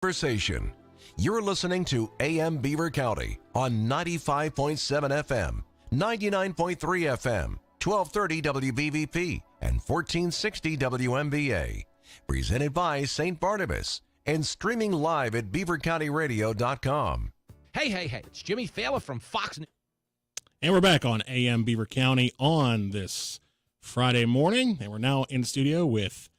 Conversation. You're listening to AM Beaver County on 95.7 FM, 99.3 FM, 1230 WBVP, and 1460 WMBA. Presented by St. Barnabas and streaming live at beavercountyradio.com. Hey, it's Jimmy Fallon from Fox News. And we're back on AM Beaver County on this Friday morning, and we're now in studio with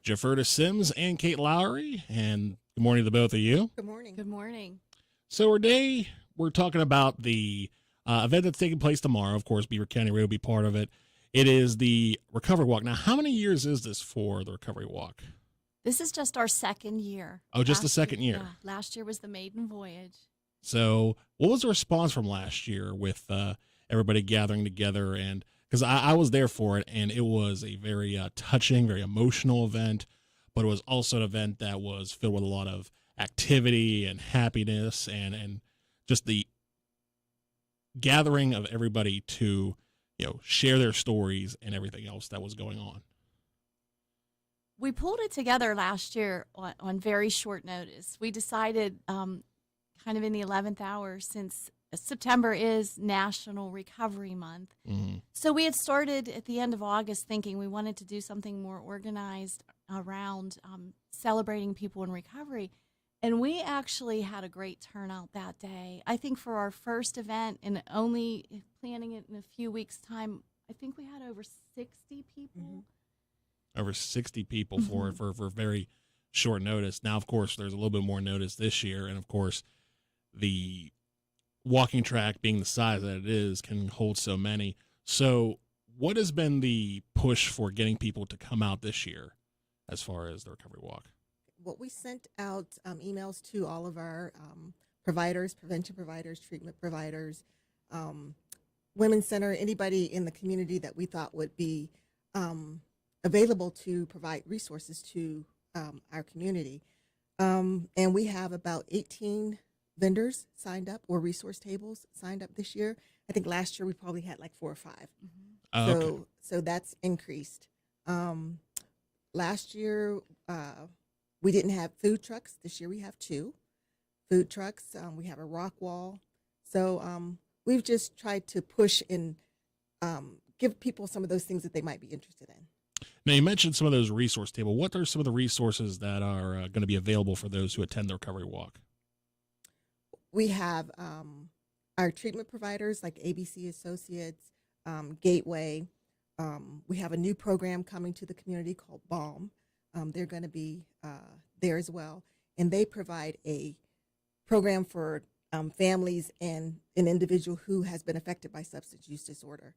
Javerta Sims and Kate Lowery. And good morning to both of you. Good morning. Good morning. So today we're talking about the event that's taking place tomorrow. Of course, Beaver County Radio will be part of it. It is the Recovery Walk. Now, how many years is this for the Recovery Walk? This is just our second year. Oh, just the second year. Yeah, last year was the maiden voyage. So what was the response from last year with everybody gathering together? And because I was there for it, and it was a very touching, very emotional event, but it was also an event that was filled with a lot of activity and happiness and just the gathering of everybody to, share their stories and everything else that was going on. We pulled it together last year on very short notice. We decided kind of in the 11th hour, since September is National Recovery Month. Mm-hmm. So we had started at the end of August thinking we wanted to do something more organized around celebrating people in recovery. And we actually had a great turnout that day. I think for our first event, and only planning it in a few weeks' time, I think we had over 60 people. Mm-hmm. Over 60 people for very short notice. Now, of course, there's a little bit more notice this year, and of course, the walking track being the size that it is can hold so many. So what has been the push for getting people to come out this year as far as the Recovery Walk? Well, we sent out emails to all of our providers, prevention providers, treatment providers, Women's Center, anybody in the community that we thought would be available to provide resources to our community. And we have about 18 vendors signed up, or resource tables signed up this year. I think last year we probably had like 4 or 5. Mm-hmm. So that's increased. Last year we didn't have food trucks. This year we have 2 food trucks. We have a rock wall. So we've just tried to push and give people some of those things that they might be interested in. Now, you mentioned some of those resource tables. What are some of the resources that are going to be available for those who attend the Recovery Walk? We have our treatment providers like ABC Associates, Gateway. We have a new program coming to the community called BALM. They're going to be there as well. And they provide a program for families and an individual who has been affected by substance use disorder.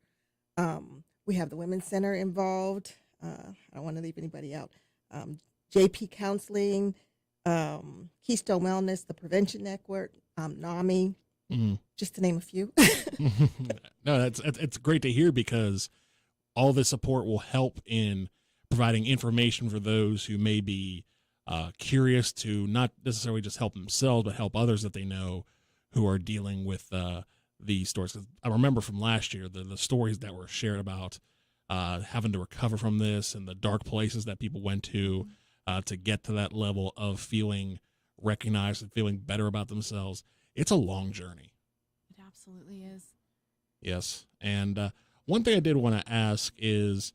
We have the Women's Center involved. I don't want to leave anybody out. JP Counseling, Keystone Wellness, the Prevention Network, NAMI, just to name a few. No, it's great to hear, because all this support will help in providing information for those who may be curious to not necessarily just help themselves, but help others that they know who are dealing with these stories. 'Cause I remember from last year the stories that were shared about having to recover from this and the dark places that people went to get to that level of feeling recognized and feeling better about themselves. It's a long journey. It absolutely is. Yes. And one thing I did want to ask is,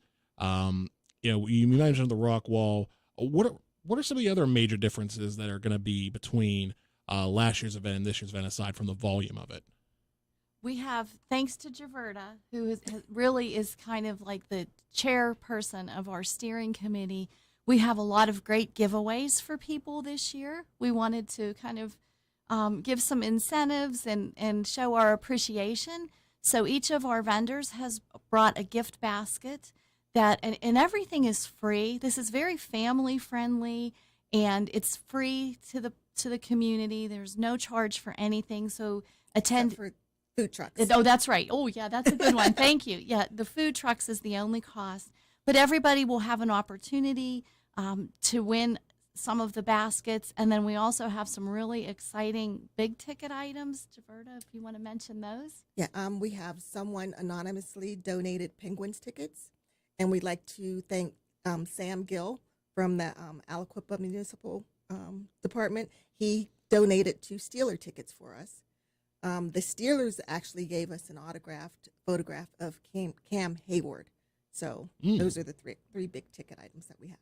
you mentioned the rock wall. What are some of the other major differences that are going to be between last year's event and this year's event, aside from the volume of it? We have, thanks to Javerta, who really is kind of like the chairperson of our steering committee, we have a lot of great giveaways for people this year. We wanted to kind of give some incentives and show our appreciation. So each of our vendors has brought a gift basket and everything is free. This is very family friendly, and it's free to the community. There's no charge for anything. So attend. Except for food trucks. Oh, that's right. Oh, yeah, that's a good one. Thank you. Yeah, the food trucks is the only cost, but everybody will have an opportunity to win some of the baskets. And then we also have some really exciting big ticket items. Javerta, if you want to mention those. Yeah, we have someone anonymously donated Penguins tickets, and we'd like to thank Sam Gill from the Aliquippa Municipal Department. he donated 2 Steeler tickets for us. The Steelers actually gave us an autographed photograph of Cam Hayward. So those are the three big ticket items that we have.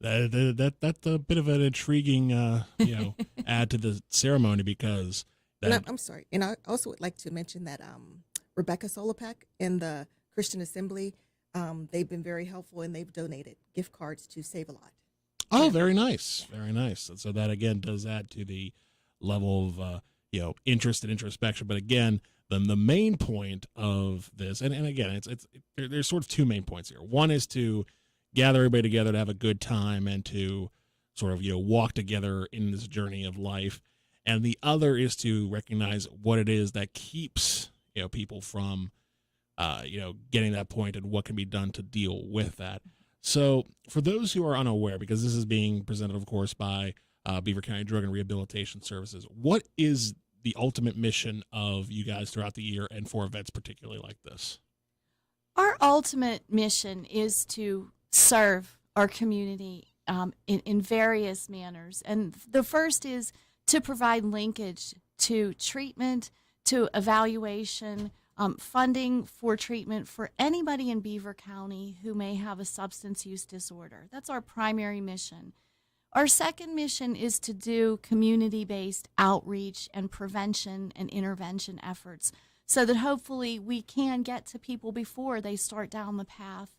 That's a bit of an intriguing, add to the ceremony because I'm sorry, and I also would like to mention that Rebecca Solopek in the Christian Assembly, they've been very helpful and they've donated gift cards to Save a Lot. Oh, very nice, very nice. And so that again does add to the level of interest and introspection. But again, the main point of this, and again, there's sort of 2 main points here. One is to gather everybody together to have a good time and to sort of walk together in this journey of life, and the other is to recognize what it is that keeps people from getting that point and what can be done to deal with that. So for those who are unaware, because this is being presented, of course, by Beaver County Drug and Rehabilitation Services, what is the ultimate mission of you guys throughout the year and for events particularly like this? Our ultimate mission is to serve our community in various manners. And the first is to provide linkage to treatment, to evaluation, funding for treatment for anybody in Beaver County who may have a substance use disorder. That's our primary mission. Our second mission is to do community-based outreach and prevention and intervention efforts so that hopefully we can get to people before they start down the path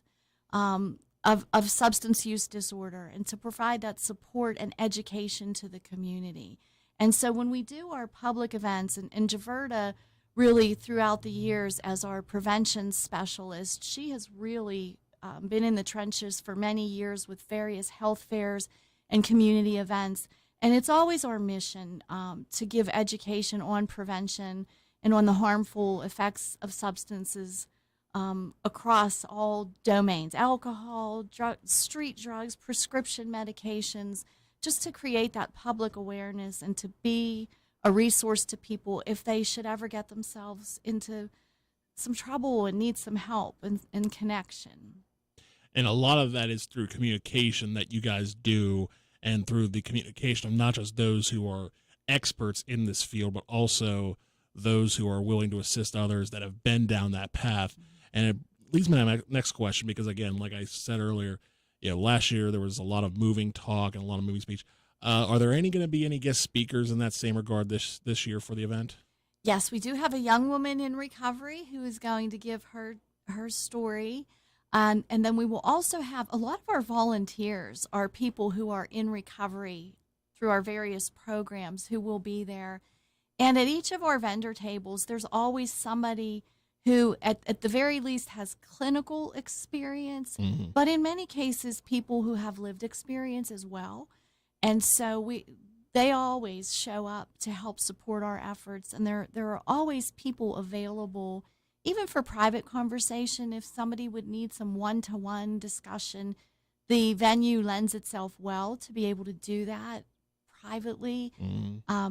of substance use disorder, and to provide that support and education to the community. And so when we do our public events, and Javerta really throughout the years as our prevention specialist, she has really been in the trenches for many years with various health fairs and community events. And it's always our mission to give education on prevention and on the harmful effects of substances across all domains: alcohol, street drugs, prescription medications, just to create that public awareness and to be a resource to people if they should ever get themselves into some trouble and need some help and connection. And a lot of that is through communication that you guys do, and through the communication of not just those who are experts in this field, but also those who are willing to assist others that have been down that path. And it leads me to my next question, because again, like I said earlier, last year there was a lot of moving talk and a lot of moving speech. Are there going to be any guest speakers in that same regard this year for the event? Yes, we do have a young woman in recovery who is going to give her story. And then we will also have a lot of our volunteers are people who are in recovery through our various programs who will be there. And at each of our vendor tables, there's always somebody who at the very least has clinical experience, but in many cases, people who have lived experience as well. And so they always show up to help support our efforts. And there are always people available, even for private conversation. If somebody would need some one-to-one discussion, the venue lends itself well to be able to do that privately.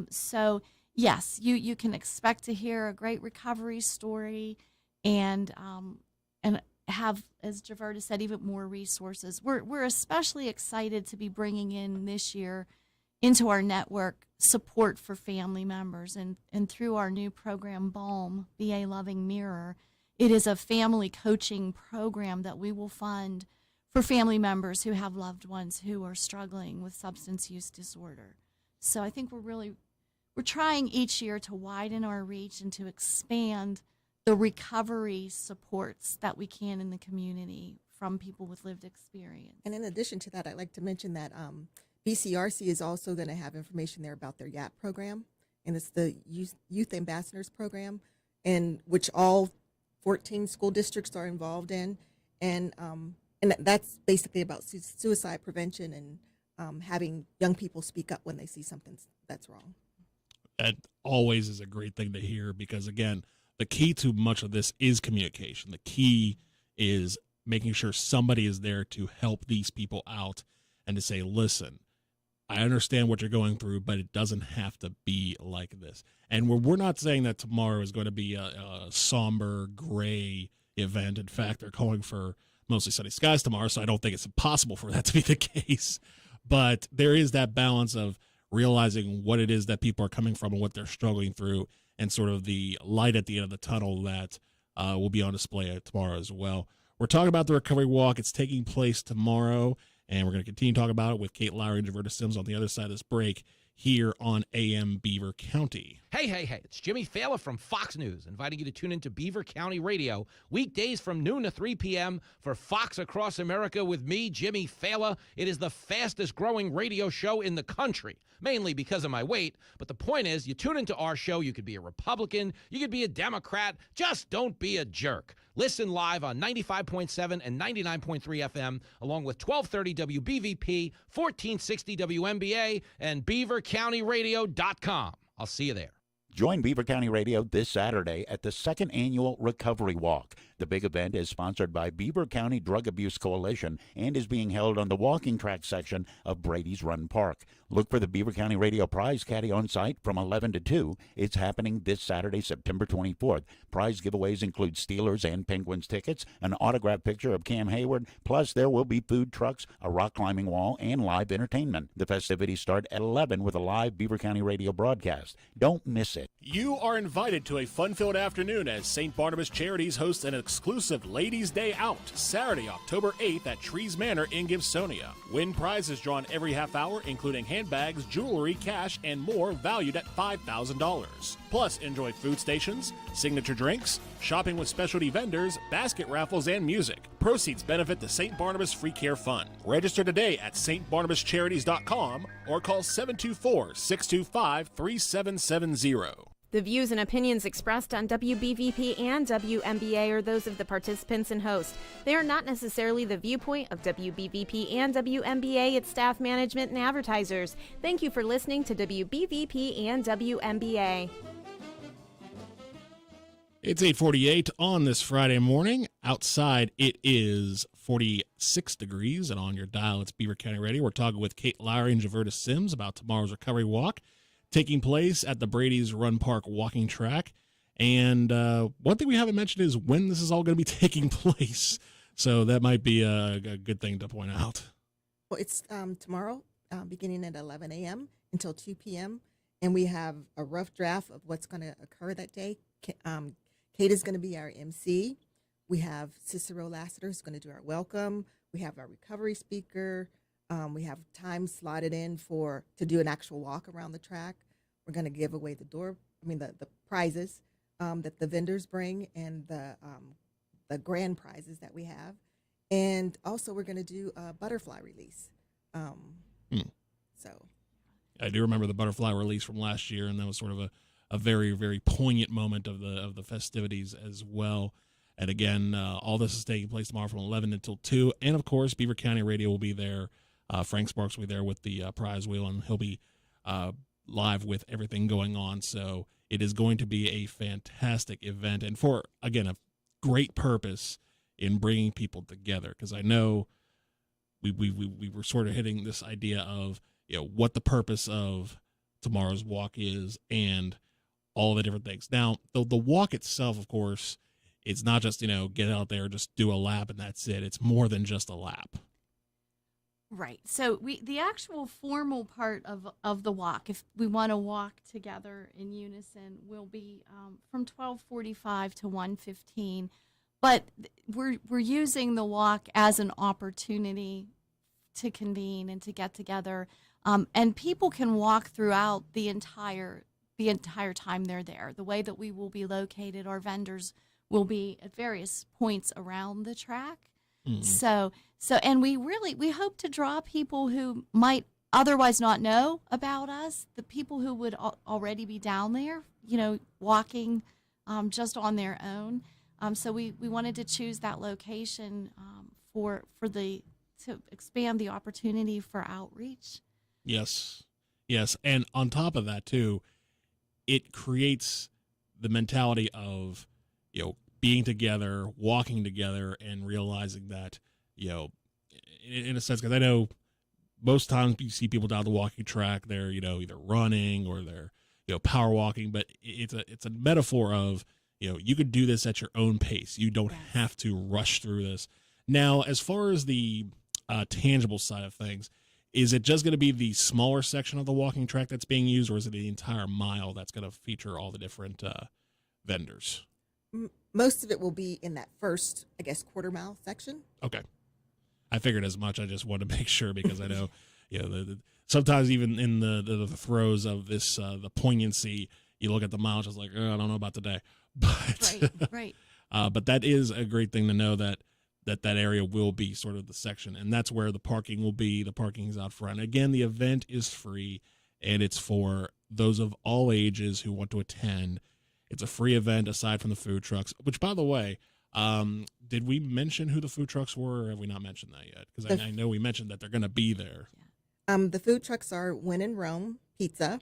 So yes, you can expect to hear a great recovery story and have, as Javerta said, even more resources. We're especially excited to be bringing in this year into our network support for family members, and through our new program, BALM, BA Loving Mirror. It is a family coaching program that we will fund for family members who have loved ones who are struggling with substance use disorder. So I think we're trying each year to widen our reach and to expand the recovery supports that we can in the community from people with lived experience. And in addition to that, I'd like to mention that BCRC is also going to have information there about their YAP program, and it's the Youth Ambassadors Program, in which all 14 school districts are involved in, and that's basically about suicide prevention and having young people speak up when they see something that's wrong. That always is a great thing to hear, because again, the key to much of this is communication. The key is making sure somebody is there to help these people out and to say, listen, I understand what you're going through, but it doesn't have to be like this. And we're not saying that tomorrow is going to be a somber, gray event. In fact, they're calling for mostly sunny skies tomorrow, so I don't think it's impossible for that to be the case. But there is that balance of realizing what it is that people are coming from and what they're struggling through, and sort of the light at the end of the tunnel that will be on display tomorrow as well. We're talking about the Recovery Walk. It's taking place tomorrow, and we're going to continue to talk about it with Kate Lowery and Javerta Sims on the other side of this break here on AM Beaver County. Hey, it's Jimmy Fallon from Fox News, inviting you to tune into Beaver County Radio weekdays from noon to 3 p.m. for Fox Across America with me, Jimmy Fallon. It is the fastest growing radio show in the country, mainly because of my weight. But the point is, you tune into our show, you could be a Republican, you could be a Democrat, just don't be a jerk. Listen live on 95.7 and 99.3 FM, along with 1230 WBVP, 1460 WMBA, and BeaverCountyRadio.com. I'll see you there. Join Beaver County Radio this Saturday at the second annual Recovery Walk. The big event is sponsored by Beaver County Drug Abuse Coalition and is being held on the walking track section of Brady's Run Park. Look for the Beaver County Radio Prize Caddy on site from 11 to 2. It's happening this Saturday, September 24th. Prize giveaways include Steelers and Penguins tickets, an autographed picture of Cam Hayward, plus there will be food trucks, a rock climbing wall, and live entertainment. The festivities start at 11 with a live Beaver County Radio broadcast. Don't miss it. You are invited to a fun-filled afternoon as St. Barnabas Charities hosts an exclusive Ladies' Day Out, Saturday, October 8th at Trees Manor in Gibsonia. Win prizes drawn every half hour, including handbags, jewelry, cash, and more valued at $5,000. Plus, enjoy food stations, signature drinks, shopping with specialty vendors, basket raffles, and music. Proceeds benefit the St. Barnabas Free Care Fund. Register today at stbarnabascharities.com or call 724-625-3770. The views and opinions expressed on WBVP and WMBA are those of the participants and host. They are not necessarily the viewpoint of WBVP and WMBA, its staff, management, and advertisers. Thank you for listening to WBVP and WMBA. It's 8:48 on this Friday morning. Outside, it is 46 degrees, and on your dial, it's Beaver County Radio. We're talking with Kate Lowery and Javerta Sims about tomorrow's Recovery Walk, taking place at the Brady's Run Park walking track. And one thing we haven't mentioned is when this is all going to be taking place. So that might be a good thing to point out. Well, it's tomorrow, beginning at 11 a.m. until 2 p.m. And we have a rough draft of what's going to occur that day. Kate is going to be our MC. We have Cicero Lassiter who's going to do our welcome. We have our recovery speaker. We have time slotted in to do an actual walk around the track. We're going to give away the prizes that the vendors bring and the grand prizes that we have. And also we're going to do a butterfly release. So I do remember the butterfly release from last year, and that was sort of a very, very poignant moment of the festivities as well. And again, all this is taking place tomorrow from 11 until 2. And of course, Beaver County Radio will be there. Frank Sparks will be there with the prize wheel, and he'll be live with everything going on. So it is going to be a fantastic event, and for, again, a great purpose in bringing people together. Because I know we were sort of hitting this idea of, what the purpose of tomorrow's walk is and all the different things. Now, the walk itself, of course, it's not just, get out there, just do a lap and that's it. It's more than just a lap. Right. So the actual formal part of the walk, if we want to walk together in unison, will be from 12:45 to 1:15. But we're using the walk as an opportunity to convene and to get together, and people can walk throughout the entire time they're there. The way that we will be located, our vendors will be at various points around the track. Mm-hmm. So and we hope to draw people who might otherwise not know about us, the people who would already be down there, walking just on their own. So we wanted to choose that location to expand the opportunity for outreach. Yes. And on top of that too, it creates the mentality of, being together, walking together, and realizing that, in a sense, because I know most times you see people down the walking track, they're, either running or they're, power walking, but it's a metaphor of, you could do this at your own pace. You don't have to rush through this. Now, as far as the tangible side of things, Is it just going to be the smaller section of the walking track that's being used, or is it the entire mile that's going to feature all the different vendors? Most of it will be in that first, I guess, quarter mile section. Okay. I figured as much. I just wanted to make sure because I know, sometimes even in the throes of this, the poignancy, you look at the miles, just like, I don't know about today. But, Right. But that is a great thing to know that area will be sort of the section, and that's where the parking will be. The parking is out front. Again, the event is free, and it's for those of all ages who want to attend. It's a free event aside from the food trucks, which, by the way, did we mention who the food trucks were, or have we not mentioned that yet? Because I know we mentioned that they're going to be there. The food trucks are When in Rome Pizza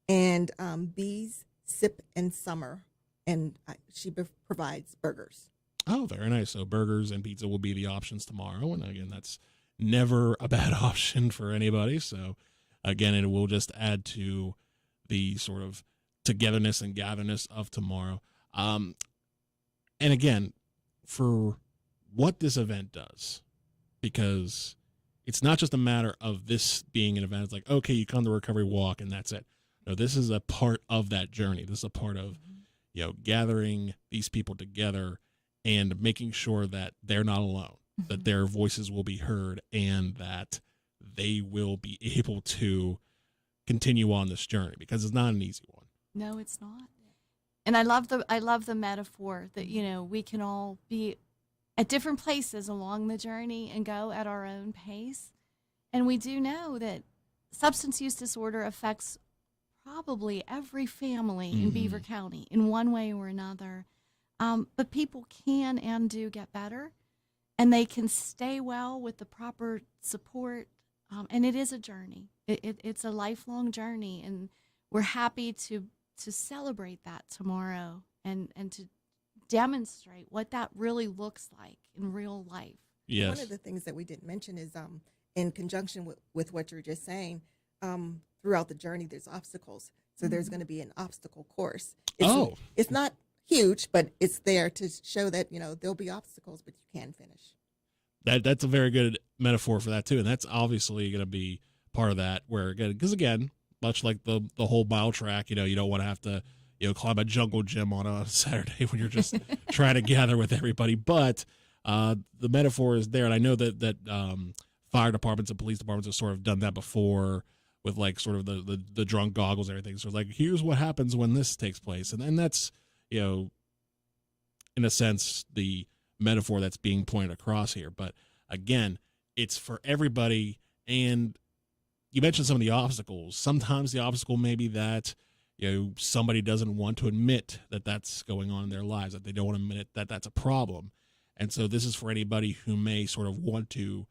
and Bees Sip and Summer, and she provides burgers. Oh, very nice. So burgers and pizza will be the options tomorrow. And again, that's never a bad option for anybody. So again, it will just add to the sort of togetherness and gatherness of tomorrow. And again, for what this event does, because it's not just a matter of this being an event. It's like, okay, you come to Recovery Walk and that's it. No, this is a part of that journey. This is a part of, gathering these people together and making sure that they're not alone, that their voices will be heard, and that they will be able to continue on this journey, because it's not an easy one. No, it's not. And I love the metaphor that, we can all be at different places along the journey and go at our own pace. And we do know that substance use disorder affects probably every family in Beaver County in one way or another. But people can and do get better, and they can stay well with the proper support. And it is a journey. It's a lifelong journey, and we're happy to celebrate that tomorrow and to demonstrate what that really looks like in real life. Yes. One of the things that we didn't mention is in conjunction with what you were just saying, throughout the journey, there's obstacles. So there's going to be an obstacle course. It's not huge, but it's there to show that, there'll be obstacles, but you can finish. That's a very good metaphor for that too. And that's obviously going to be part of that, where, because again, much like the whole mile track, you don't want to have to, climb a jungle gym on a Saturday when you're just trying to gather with everybody. But the metaphor is there. And I know that fire departments and police departments have sort of done that before with like sort of the drunk goggles and everything. So it's like, here's what happens when this takes place. And that's, in a sense, the metaphor that's being pointed across here. But again, it's for everybody. And you mentioned some of the obstacles. Sometimes the obstacle may be that, somebody doesn't want to admit that that's going on in their lives, that they don't want to admit that that's a problem. And so this is for anybody who may sort of want to,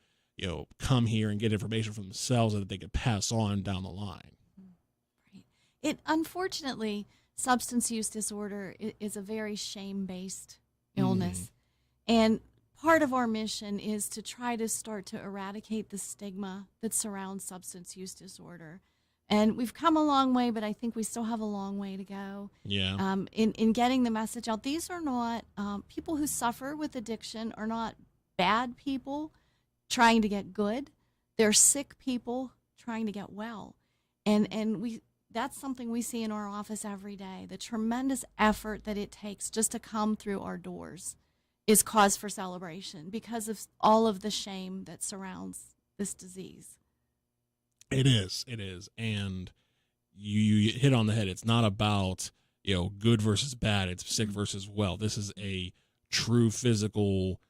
come here and get information for themselves that they could pass on down the line. Right. Unfortunately, substance use disorder is a very shame-based illness. And part of our mission is to try to start to eradicate the stigma that surrounds substance use disorder. And we've come a long way, but I think we still have a long way to go. Yeah. In getting the message out. These are not people who suffer with addiction are not bad people trying to get good. They're sick people trying to get well. And that's something we see in our office every day. The tremendous effort that it takes just to come through our doors is cause for celebration because of all of the shame that surrounds this disease. It is. And you hit on the head. It's not about, good versus bad. It's sick versus well. This is a true physical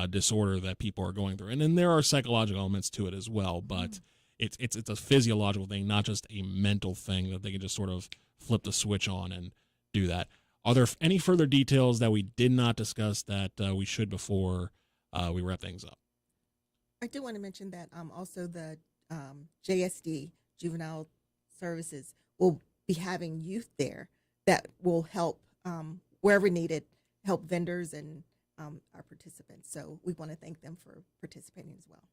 disorder that people are going through. And then there are psychological elements to it as well, but it's a physiological thing, not just a mental thing that they can just sort of flip the switch on and do that. Are there any further details that we did not discuss that we should before we wrap things up? I do want to mention that also the JSD, Juvenile Services, will be having youth there that will help wherever needed, help vendors and our participants. So we want to thank them for participating as well.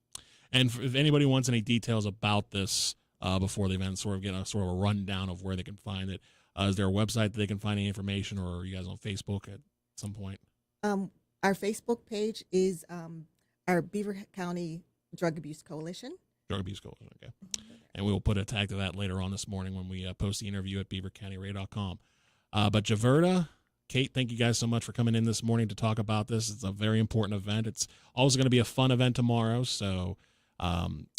And if anybody wants any details about this before the event, sort of get a rundown of where they can find it, is there a website that they can find any information, or are you guys on Facebook at some point? Our Facebook page is our Beaver County Drug Abuse Coalition, Drug Abuse Coalition. Okay. And we will put a tag to that later on this morning when we post the interview at beavercountyradio.com. But Javerta, Kate, thank you guys so much for coming in this morning to talk about this. It's a very important event. It's also going to be a fun event tomorrow. So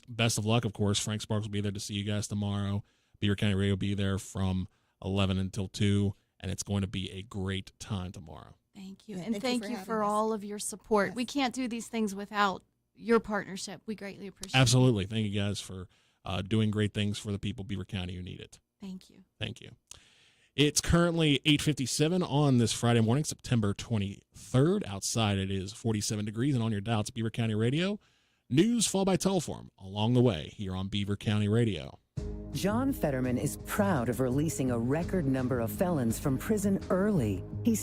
best of luck. Of course, Frank Sparks will be there to see you guys tomorrow. Beaver County Radio will be there from 11 until 2, and it's going to be a great time tomorrow. Thank you. Yeah, And thank you for all of your support. Yes. We can't do these things without your partnership. We greatly appreciate it. Absolutely. Thank you guys for doing great things for the people of Beaver County who need it. Thank you. Thank you. It's currently 8:57 on this Friday morning, September 23rd. Outside it is 47 degrees, and on your dial, it's Beaver County Radio. News followed by teleform along the way here on Beaver County Radio. John Fetterman is proud of releasing a record number of felons from prison early. He